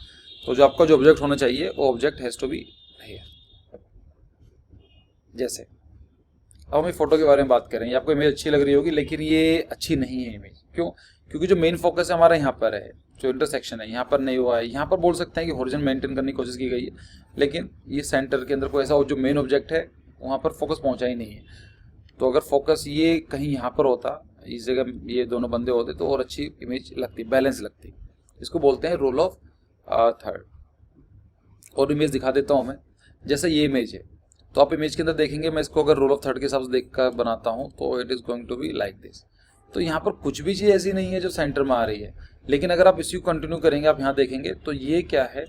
तो जो आपका जो ऑब्जेक्ट होना चाहिए वो object has to be here. जैसे अब हम फोटो के बारे में बात करें, ये आपको इमेज अच्छी लग रही होगी लेकिन ये अच्छी नहीं है इमेज। क्यों? क्योंकि जो मेन फोकस है हमारा यहाँ पर है, जो इंटरसेक्शन है यहाँ पर नहीं हुआ है। यहाँ पर बोल सकते हैं कि ओरिजिन मेंटेन करने की कोशिश की गई है, लेकिन ये सेंटर के अंदर कोई ऐसा जो मेन ऑब्जेक्ट है वहाँ पर फोकस पहुँचा ही नहीं है। तो अगर फोकस ये कहीं यहाँ पर होता, इस जगह ये दोनों बंदे होते, तो और अच्छी इमेज लगती, बैलेंस लगती। इसको बोलते हैं रोल ऑफ थर्ड। और इमेज दिखा देता हूँ मैं। जैसे ये इमेज है, तो आप इमेज के अंदर देखेंगे, मैं इसको अगर रोल ऑफ थर्ड के हिसाब से देख कर बनाता हूँ तो it is going to be like this. तो यहाँ पर कुछ भी चीज़ ऐसी नहीं है जो सेंटर में आ रही है, लेकिन अगर आप इसी को कंटिन्यू करेंगे, आप यहाँ देखेंगे तो ये क्या है,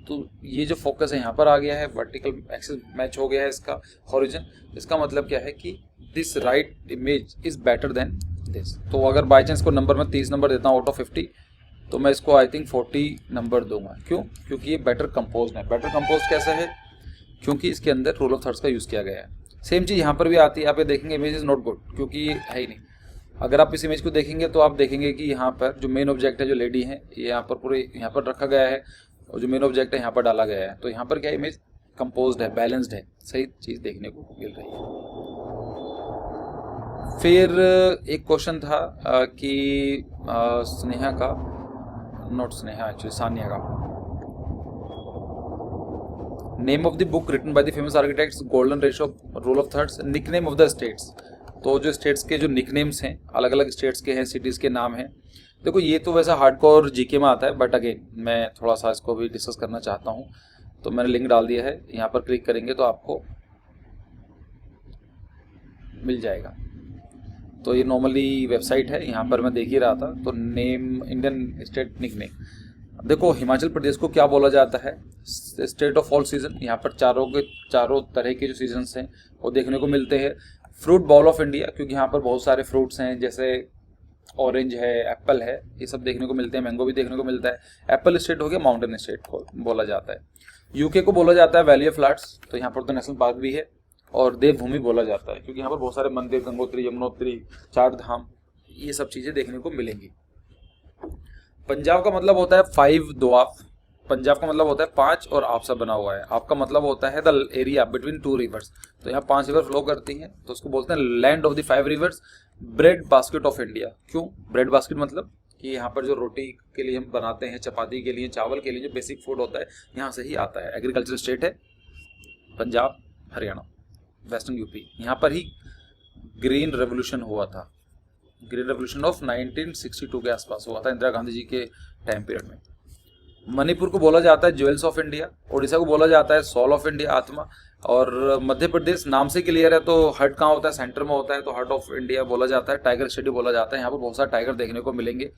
तो ये जो फोकस है यहाँ पर आ गया है, वर्टिकल एक्सिस मैच हो गया है इसका हॉरिजन। इसका मतलब क्या है कि this right image is better than this. तो अगर बाई चांस को नंबर में 30 नंबर देता हूँ आउट ऑफ 50, तो मैं इसको आई थिंक 40 नंबर दूंगा। क्यों? क्योंकि ये बेटर कंपोज है। बेटर कंपोज कैसे है? क्योंकि इसके अंदर रूल ऑफ थर्ड्स का यूज़ किया गया है। सेम चीज़ यहाँ पर भी आती है। आप ये देखेंगे इमेज इज नॉट गुड, क्योंकि ये है ही नहीं। अगर आप इस इमेज को देखेंगे तो आप देखेंगे कि यहाँ पर जो मेन ऑब्जेक्ट है, जो लेडी है, ये यहाँ पर पूरे यहाँ पर रखा गया है, और जो मेन ऑब्जेक्ट है यहाँ पर डाला गया है। तो यहाँ पर क्या इमेज कंपोज्ड है, बैलेंस्ड है, सही चीज़ देखने को मिल रही है। फिर एक क्वेश्चन था कि स्नेहा का, नॉट स्नेहा एक्चुअली, सानिया का, name of the book written by the famous architects, golden ratio, rule of thirds, nickname of the states. तो जो स्टेट्स के जो निकनेम्स हैं, अलग अलग स्टेट्स के हैं, सिटीज़ के नाम हैं। देखो ये तो वैसा हार्डकोर जीके में आता है, बट अगेन मैं थोड़ा सा इसको भी डिस्कस करना चाहता हूँ। तो मैंने लिंक डाल दिया है, यहाँ पर क्लिक करेंगे तो आपको मिल जाएगा। तो ये नॉर्मली वेबसाइट है, यहाँ पर मैं देख ही रहा था। तो नेम इंडियन स्टेट निकनेम, देखो हिमाचल प्रदेश को क्या बोला जाता है, स्टेट ऑफ ऑल सीजन। यहाँ पर चारों तरह के जो सीजन्स हैं वो देखने को मिलते हैं। फ्रूट बॉल ऑफ इंडिया, क्योंकि यहाँ पर बहुत सारे फ्रूट्स हैं, जैसे ऑरेंज है, एप्पल है, ये सब देखने को मिलते हैं। मैंगो भी देखने को मिलता है। एप्पल स्टेट हो गया, माउंटेन स्टेट को बोला जाता है। यूके को बोला जाता है वैली ऑफ फ्लड्स, तो यहाँ पर तो नेशनल पार्क भी है। और देवभूमि बोला जाता है, क्योंकि यहाँ पर बहुत सारे मंदिर, गंगोत्री, यमुनोत्री, 4 धाम, ये सब चीज़ें देखने को मिलेंगी। पंजाब का मतलब होता है 5 द्वाफ। पंजाब का मतलब होता है 5 और आप सब बना हुआ है। आपका मतलब होता है द एरिया बिटवीन 2 रिवर्स। तो यहाँ 5 रिवर फ्लो करती हैं, तो उसको बोलते हैं land of the 5 reverse. Bread basket of India, क्यों ब्रेड बास्केट? मतलब कि यहाँ पर जो रोटी के लिए हम बनाते हैं, चपाती के लिए, चावल के लिए जो बेसिक फूड होता है, यहाँ से ही आता है। एग्रीकल्चर स्टेट है पंजाब, हरियाणा, वेस्टर्न यूपी। यहाँ पर ही ग्रीन रेवोल्यूशन हुआ था। ग्रीन रेवोल्यूशन ऑफ 1962 के आसपास हुआ था, इंदिरा गांधी जी के टाइम पीरियड में। मणिपुर को बोला जाता है ज्वेल्स ऑफ इंडिया। उड़ीसा को बोला जाता है सोल ऑफ इंडिया, आत्मा। और मध्य प्रदेश नाम से क्लियर है, तो हर्ट कहाँ होता है? सेंटर में होता है, तो हार्ट ऑफ इंडिया बोला जाता है। टाइगर स्टेट बोला जाता है, यहाँ पर बहुत सारे टाइगर देखने को मिलेंगे।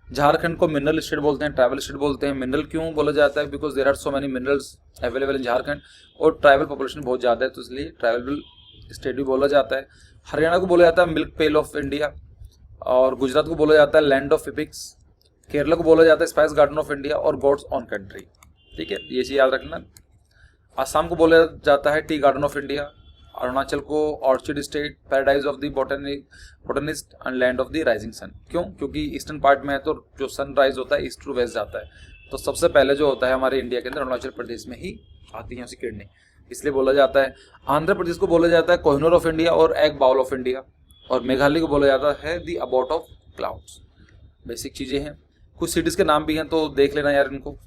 झारखंड को मिनरल स्टेट बोलते हैं, ट्राइबल स्टेट बोलते हैं। मिनरल क्यों बोला जाता है? Because there are so many minerals available in Jharkhand, और ट्राइबल पॉपुलेशन बहुत ज़्यादा है, तो इसलिए ट्राइबल स्टेट भी बोला जाता है। हरियाणा को बोला जाता है मिल्क पेल ऑफ इंडिया, और गुजरात को बोला जाता है लैंड ऑफ इपिक्स। केरला को बोला जाता है स्पाइस गार्डन ऑफ इंडिया और गॉड्स ऑन कंट्री। ठीक है, ये चीज़ याद रखना। आसाम को बोला जाता है tea garden of India. Arunachal को orchid state, paradise of the botanist and land of the rising sun. क्यों? क्योंकि ईस्टर्न पार्ट में है, तो जो सनराइज होता है ईस्ट टू वेस्ट जाता है, तो सबसे पहले जो होता है हमारे इंडिया के अंदर अरुणाचल प्रदेश में ही आती है उसकी किरणें। इसलिए बोला जाता है। आंध्र प्रदेश को बोला जाता है कोहिनूर ऑफ इंडिया और एग बाउल ऑफ इंडिया, और मेघालय को बोला जाता है the about of clouds. Basic चीज़ें हैं। कुछ सिटीज़ के नाम भी हैं तो देख लेना यार इनको।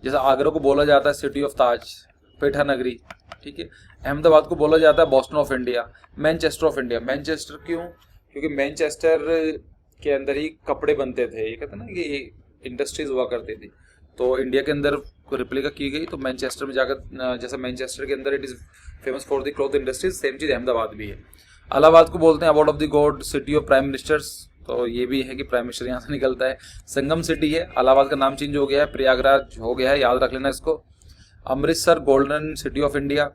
जैसे आगरा को बोला जाता है सिटी ऑफ ताज, पेठा नगरी, ठीक है। अहमदाबाद को बोला जाता है Boston of India, Manchester of India. Manchester क्यों? क्योंकि मैनचेस्टर के अंदर ही कपड़े बनते थे, ये कहते हैं ना कि इंडस्ट्रीज हुआ करती थी, तो इंडिया के अंदर रिप्लिका की गई तो मैनचेस्टर में जाकर, जैसा मैनचेस्टर के अंदर it is famous for the cloth industries, same चीज़ अहमदाबाद भी है। इलाहाबाद को बोलते हैं abode of the God, city of prime ministers, तो ये भी है कि प्राइम मिनिस्टर यहाँ से निकलता है। संगम सिटी है, इलाहाबाद का नाम चेंज हो गया है, प्रयागराज हो गया है, याद रख लेना इसको। Amritsar golden city of India,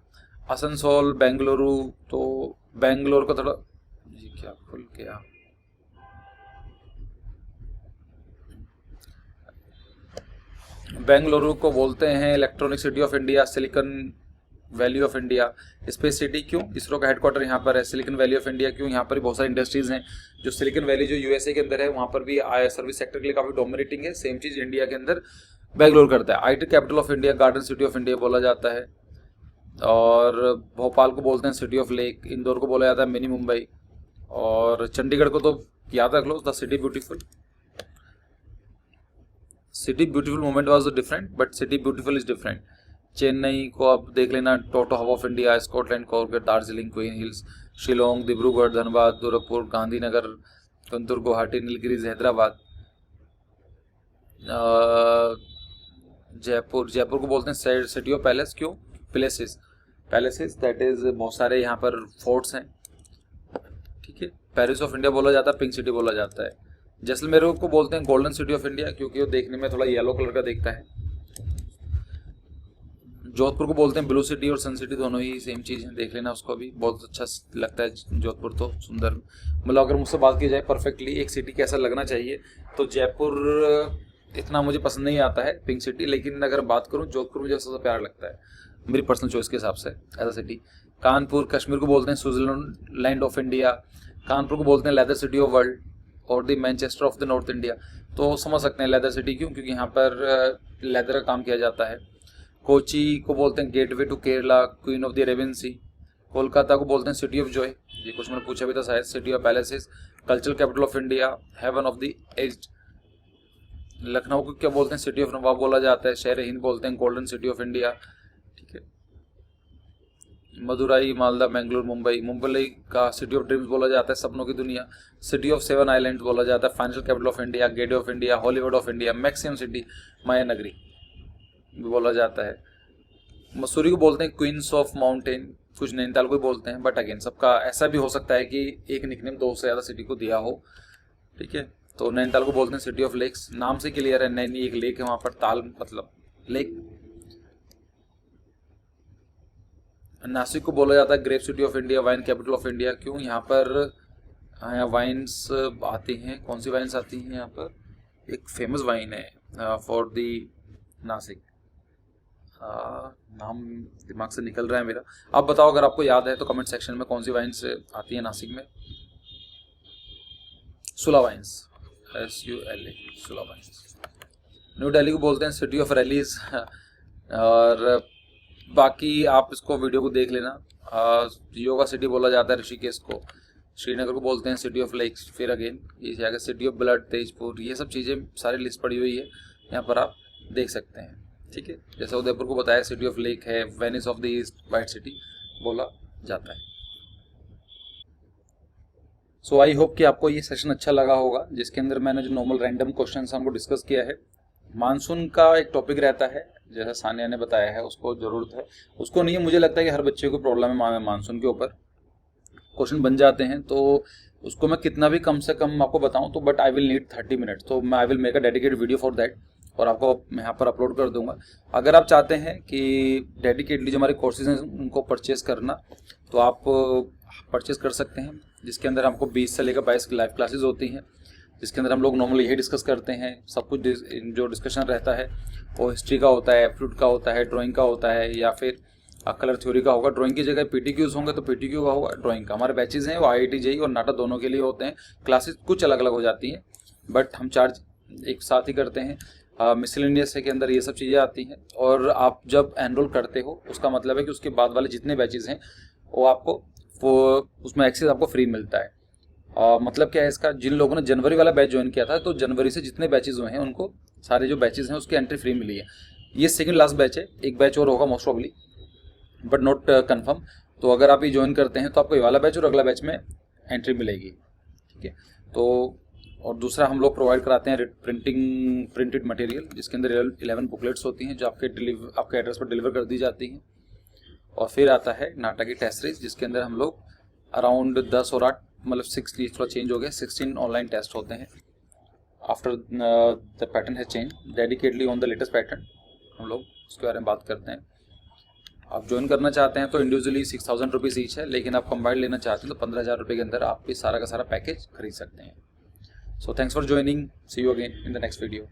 Asansol, Bengaluru, तो बेंगलोर का थोड़ा ये क्या खुल गया, बेंगलुरु को बोलते हैं electronic city of India, silicon valley of India. Space city क्यों? इसरो का हेडक्वार्टर यहाँ पर है। सिलिकॉन वैली ऑफ इंडिया क्यों? यहाँ पर बहुत सारी इंडस्ट्रीज हैं। जो सिलिकॉन वैली जो यूएसए के अंदर है, वहाँ पर भी सर्विस सेक्टर के लिए काफ़ी डोमिनेटिंग है। सेम चीज़ इंडिया के अंदर बेंगलोर करता है। IT capital of India, garden city of India बोला जाता है। और भोपाल को बोलते हैं सिटी ऑफ लेक, इंदौर को बोला जाता है मिनी मुंबई, और चंडीगढ़ को तो याद रख लो the city beautiful. City beautiful movement was different but city beautiful is different. Chennai को आप देख लेना auto hub of India, Scotland Kolkata, Darjeeling, queen hills, Shillong, Dibrugarh, Dhanbad, Gorakhpur, Gandhinagar, कंतूर, गुवाहाटी, नीलगिरीज, हैदराबाद। जयपुर, जयपुर को बोलते हैं सिटी ऑफ पैलेस क्यों? पैलेसेस, पैलेसेस दैट इज बहुत सारे यहाँ पर फोर्ट्स हैं, ठीक है। पेरिस ऑफ इंडिया बोला जाता है, पिंक सिटी बोला जाता है। जैसलमेर को बोलते हैं गोल्डन सिटी ऑफ इंडिया क्योंकि वो देखने में थोड़ा येलो कलर का दिखता है। जोधपुर को बोलते हैं ब्लू सिटी और सन सिटी, दोनों ही सेम चीज़ है, देख लेना उसको भी, बहुत अच्छा लगता है जोधपुर, तो सुंदर। मतलब अगर मुझसे बात की जाए परफेक्टली एक सिटी कैसा लगना चाहिए, तो जयपुर इतना मुझे पसंद नहीं आता है, पिंक सिटी, लेकिन अगर बात करूँ जोधपुर मुझे सबसे प्यारा लगता है मेरी पर्सनल चॉइस के हिसाब से as a city. Kanpur, Kashmir को बोलते हैं स्विट्जरलैंड ऑफ इंडिया। कानपुर को बोलते हैं लेदर सिटी ऑफ वर्ल्ड और the Manchester of the north India, तो समझ सकते हैं लेदर सिटी क्यों? क्योंकि यहाँ पर लेदर का काम किया जाता है। कोची को बोलते हैं gateway to Kerala, queen of the Arabian sea. Kolkata को बोलते हैं सिटी ऑफ जॉय, ये कुछ मैंने पूछा भी था शायद, city of palaces. Cultural capital of India, heaven of the aged. Lucknow को क्या बोलते हैं? सिटी ऑफ नवाब बोला जाता है। शहर हिंद बोलते हैं गोल्डन सिटी ऑफ इंडिया, ठीक है। मदुराई, मालदा, बेंगलुरु, मुंबई, मुंबई का सिटी ऑफ ड्रीम्स बोला जाता है, सपनों की दुनिया। सिटी ऑफ सेवन आइलैंड बोला जाता है। Financial capital of India, gateway of India, Hollywood of India, maximum city, माया नगरी भी बोला जाता है। मसूरी को बोलते हैं क्वींस ऑफ माउंटेन, कुछ नैनीताल को भी बोलते हैं, बट अगेन सबका ऐसा भी हो सकता है कि एक निकनेम दो से ज़्यादा सिटी को दिया हो, ठीक है। तो नैनीताल को बोलते हैं सिटी ऑफ लेक्स, नाम से क्लियर है, नैनी एक लेक है वहाँ पर, ताल मतलब लेक। नासिक को बोला जाता है grape city of India, wine capital of India क्यों? यहाँ पर वाइन्स आती हैं, कौन सी वाइन्स आती हैं यहाँ पर? एक फेमस वाइन है फॉर दी नासिक, नाम दिमाग से निकल रहा है मेरा, आप बताओ अगर आपको याद है तो कमेंट सेक्शन में कौन सी वाइन्स आती है नासिक में। सुला वाइन्स, SULA, सुला वाइन्स। न्यू दिल्ली को बोलते हैं सिटी ऑफ रैलीज, और बाकी आप इसको वीडियो को देख लेना। योगा सिटी बोला जाता है ऋषिकेश को। श्रीनगर को बोलते हैं सिटी ऑफ लेक्स, फिर अगेन ये जाकर सिटी ऑफ ब्लड, तेजपुर, ये सब चीज़ें सारी लिस्ट पड़ी हुई है, यहाँ पर आप देख सकते हैं, ठीक है। जैसे उदयपुर को बताया सिटी ऑफ लेक है, Venice of the east, white city बोला जाता है। सो आई होप कि आपको ये सेशन अच्छा लगा होगा, जिसके अंदर मैंने जो नॉर्मल रैंडम क्वेश्चन हमको डिस्कस किया है। मानसून का एक टॉपिक रहता है, जैसा सानिया ने बताया है, उसको ज़रूरत है, उसको नहीं है, मुझे लगता है कि हर बच्चे को प्रॉब्लम है मानसून के ऊपर, क्वेश्चन बन जाते हैं, तो उसको मैं कितना भी कम से कम आपको बताऊं तो, but I will need 30 minutes, तो मैं I will make a dedicated video for that और आपको मैं यहाँ पर अपलोड कर दूंगा। अगर आप चाहते हैं कि डेडिकेटली जो हमारे कोर्सेज हैं उनको परचेज करना, तो आप परचेज कर सकते हैं, जिसके अंदर हमको 20 से लेकर 22 लाइव क्लासेज होती हैं, जिसके अंदर हम लोग नॉर्मली यही डिस्कस करते हैं। सब कुछ जो डिस्कशन रहता है वो हिस्ट्री का होता है, एप्टीट्यूड का होता है, ड्राइंग का होता है, या फिर कलर थ्योरी का होगा। ड्राइंग की जगह PTQs होंगे तो PTQ का होगा। ड्राइंग का हमारे बैचेज हैं वो IIT JEE और नाटा दोनों के लिए होते हैं। क्लासेस कुछ अलग अलग हो जाती हैं, बट हम चार्ज एक साथ ही करते हैं। मिसलेनियस है के अंदर ये सब चीज़ें आती हैं। और आप जब एनरोल करते हो उसका मतलब है कि उसके बाद वाले जितने बैचेज़ हैं वो आपको वो उसमें एक्सेस आपको फ्री मिलता है। मतलब क्या है इसका, जिन लोगों ने जनवरी वाला बैच ज्वाइन किया था तो जनवरी से जितने बैचेज़ हुए हैं उनको सारे जो बैचेज़ हैं उसकी एंट्री फ्री मिली है। ये सेकंड लास्ट बैच है, एक बैच और होगा most probably but not confirm. तो अगर आप ये ज्वाइन करते हैं तो आपको ये वाला बैच और अगला बैच में एंट्री मिलेगी, ठीक है। तो और दूसरा हम लोग प्रोवाइड कराते हैं प्रिंटेड मटेरियल, जिसके अंदर 11 बुकलेट्स होती हैं जो आपके एड्रेस पर डिलीवर कर दी जाती हैं। और फिर आता है नाटा की टेस्ट सीरीज, जिसके अंदर हम लोग अराउंड 10 और 8 मतलब 6 थोड़ा चेंज हो गया, 16 ऑनलाइन टेस्ट होते हैं आफ्टर द पैटर्न है change dedicatedly on the latest pattern. हम लोग उसके बारे में बात करते हैं। आप ज्वाइन करना चाहते हैं तो इंडिविजुअली 6,000 रुपीज़ ईच है, लेकिन आप कंबाइंड लेना चाहते हैं तो 15,000 रुपये के अंदर आप ये सारा का सारा पैकेज खरीद सकते हैं। So thanks for joining, see you again in the next video.